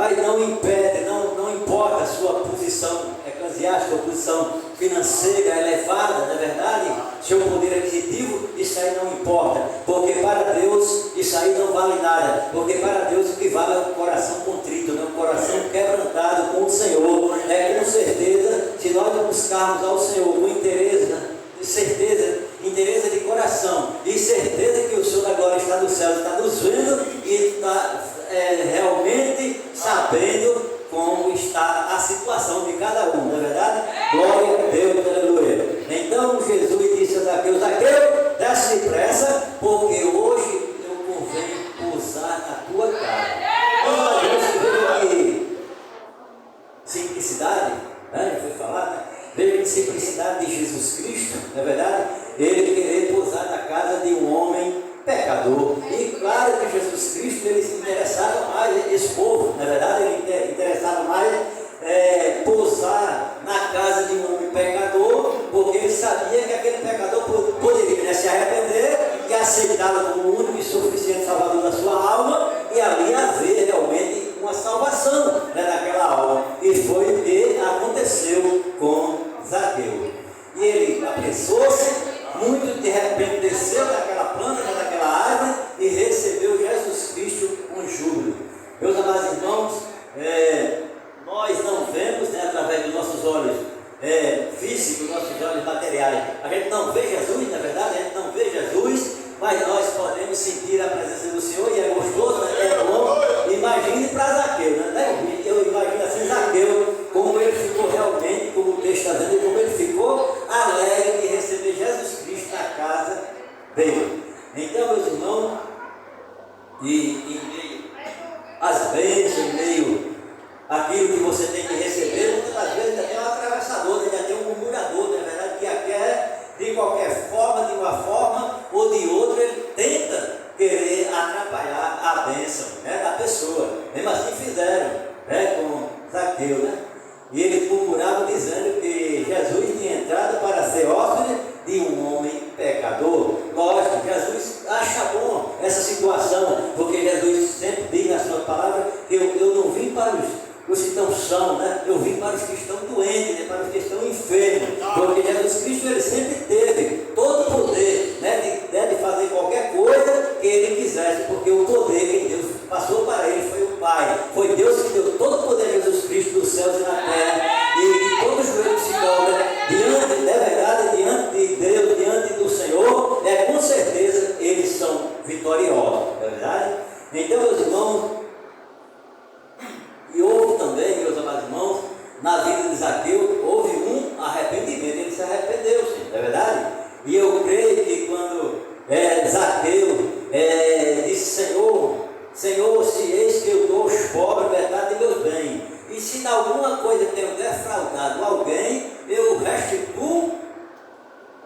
mas não impede, não importa a sua posição eclesiástica, a posição financeira elevada, não é verdade? Seu poder aquisitivo, isso aí não importa, porque para Deus isso aí não vale nada, porque para Deus o que vale é o coração contrito, né? O coração quebrantado com o Senhor. Com certeza, se nós buscarmos ao Senhor com interesse, né? Interesse de coração e certeza que o Senhor da glória está no céu, está nos vendo e está realmente sabendo como está a situação de cada um, não é verdade? Glória a Deus, aleluia. Então Jesus disse a Zaqueu: Zaqueu, desce depressa, porque hoje eu convenho pousar na tua casa. Você veio aqui simplicidade, né? Foi falar, né? Veio de simplicidade de Jesus Cristo, não é verdade? Ele querer pousar na casa de um homem pecador. E claro que Jesus Cristo, ele se interessava mais, esse povo, na verdade, ele interessava mais pousar na casa de um homem pecador, porque ele sabia que aquele pecador poderia se arrepender e aceitá-lo como o único e suficiente salvador da sua alma, e ali haver realmente uma salvação, né, naquela alma. E foi o que aconteceu com Zaqueu. E ele apressou-se, muito de repente desceu daquela planta, daquela árvore, e recebeu Jesus Cristo com júbilo. Meus amados irmãos, nós não vemos, né, através dos nossos olhos físicos, nossos olhos materiais. A gente não vê Jesus, na verdade, a gente não vê Jesus, mas nós podemos sentir a presença do Senhor, e é gostoso, né? É bom. Imagine para Zaqueu, né? Eu imagino assim, Zaqueu, como ele ficou realmente, como o texto está dizendo, como ele ficou alegre de receber Jesus Cristo na casa dele. Então, meus irmãos, em meio às bênçãos, em meio àquilo que você tem que receber, muitas das vezes ainda tem um atravessador, ainda tem um murmurador, na verdade, que quer, de qualquer forma, de uma forma ou de outra, ele tenta querer atrapalhar a bênção, né, da pessoa. Mesmo assim fizeram, né, com Zaqueu, né? E ele murmurava dizendo que Jesus tinha entrado para ser hóspede de um homem pecador. Lógico, Jesus acha bom essa situação, porque Jesus sempre diz na sua palavra que eu não vim para os que estão sãos, né? Eu vim para os que estão doentes, né? Para os que estão enfermos, porque Jesus Cristo, ele sempre teve todo o poder, né? de fazer qualquer coisa que ele quisesse, porque o poder que Deus passou para ele foi o Pai. Foi Deus que deu todo o poder a Jesus Cristo dos céus e na terra, e que todo joelho se dobra diante, na verdade, diante de Deus, diante do Senhor, com certeza eles são vitoriosos, não é verdade? Então, meus irmãos, e houve também, meus amados irmãos, na vida de Zaqueu, houve um arrependimento, ele se arrependeu, sim, não é verdade? E eu creio que quando Zaqueu disse: Senhor, se eis que eu dou aos pobres metade de meus bens, e se em alguma coisa tenho defraudado alguém, eu restituo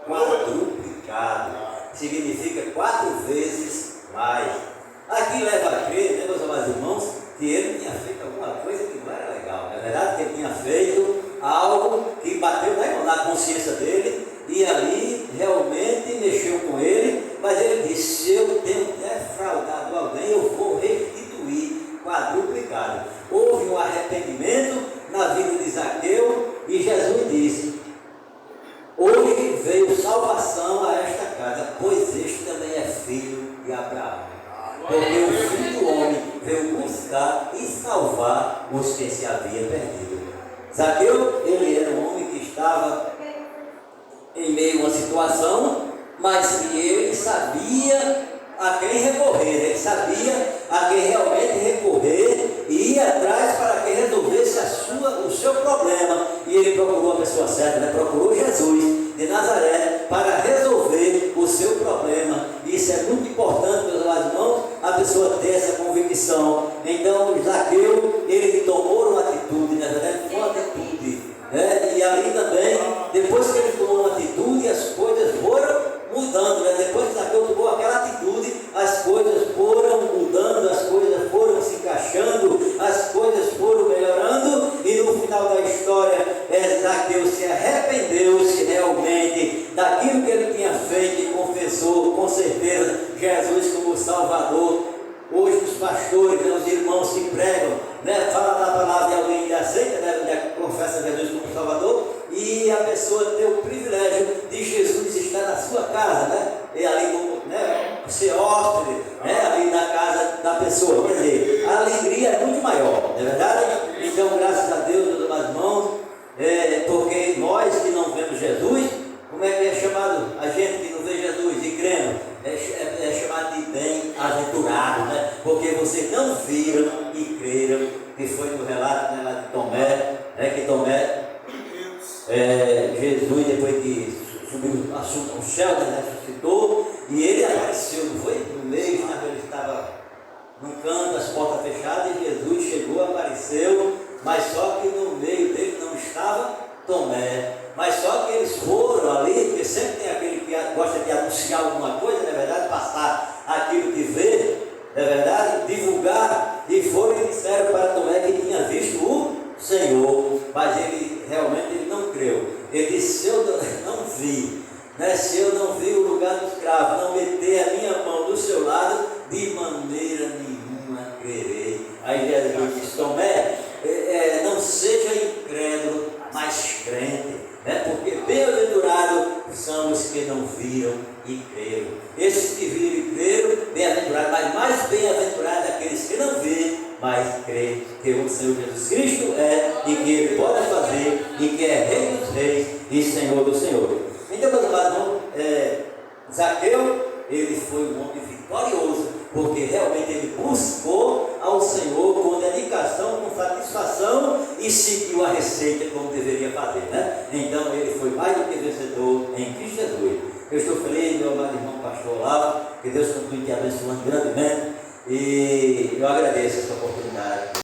quadruplicado, significa 4 vezes mais. Aqui leva a crer, né, meus amados irmãos, que ele tinha feito alguma coisa que não era legal. É verdade que ele tinha feito algo que bateu na consciência dele, e ali realmente mexeu com ele, mas ele disse: se eu tenho defraudado alguém, eu vou restituir quadruplicado. Houve um arrependimento na vida de Zaqueu, e Jesus disse: hoje veio salvação a esta casa, pois este também é filho de Abraão. Porque o Filho do Homem veio buscar e salvar os que se haviam perdido. Zaqueu, ele era um homem que estava em meio a uma situação, mas que ele sabia a quem recorrer, ele sabia a quem realmente recorrer e ir atrás para que resolvesse o seu problema. E ele procurou a pessoa certa, né? Procurou Jesus de Nazaré para resolver o seu problema. Isso é muito importante, meus amados irmãos, a pessoa ter essa convicção. Então, Zaqueu, ele tomou uma atitude, na verdade, foi uma atitude, né? E ali também, depois que ele tomou uma atitude, as coisas foram mudando, né? Depois que Zaqueu tomou aquela atitude, as coisas foram mudando, as coisas foram se encaixando, as coisas foram melhorando, e no final da história, Zaqueu se arrependeu-se realmente daquilo que ele tinha feito e confessou, com certeza, Jesus como Salvador. Hoje os pastores, os irmãos que pregam, né, falam dizer, a alegria é muito maior, não é verdade? Então, graças a Deus, meus amados irmãos, porque nós que não vemos Jesus, como é que é chamado a gente que não vê Jesus e crendo? É chamado de bem-aventurado, né? Porque vocês não viram e creram, que foi no relato, né, lá de Tomé, que Tomé, Jesus, depois que subiu ao céu, né, ressuscitou, e ele apareceu, não foi? No meio, né, ele estava num canto, as portas fechadas, e Jesus chegou, apareceu, mas só que no meio dele não estava Tomé. Mas só que eles foram ali, porque sempre tem aquele que gosta de anunciar alguma coisa, não é verdade? Passar aquilo que vê, não é verdade? Divulgar, e foram e disseram para Tomé que tinha visto o Senhor, mas ele realmente não creu. Ele disse: se eu não vi, né? Se eu não vi o lugar do escravo, não meter a minha mão do seu lado, de maneira nenhuma crerei. Aí Jesus disse: Tomé, não seja incrédulo, mas crente, né? Porque bem-aventurados são os que não viram e creram. Esses que viram e creram, bem-aventurados, mas mais bem-aventurados aqueles que não veem, mas creem que o Senhor Jesus Cristo e que Ele pode fazer, e que é Rei dos Reis e Senhor dos Senhores. Então, meus amados, Zaqueu, ele foi um homem vitorioso, porque realmente ele buscou ao Senhor com dedicação, com satisfação, e seguiu a receita como deveria fazer, né? Então ele foi mais do que vencedor em Cristo Jesus. Eu estou feliz, meu amado irmão pastor Olavo, que Deus continue te abençoando grandemente, e eu agradeço essa oportunidade.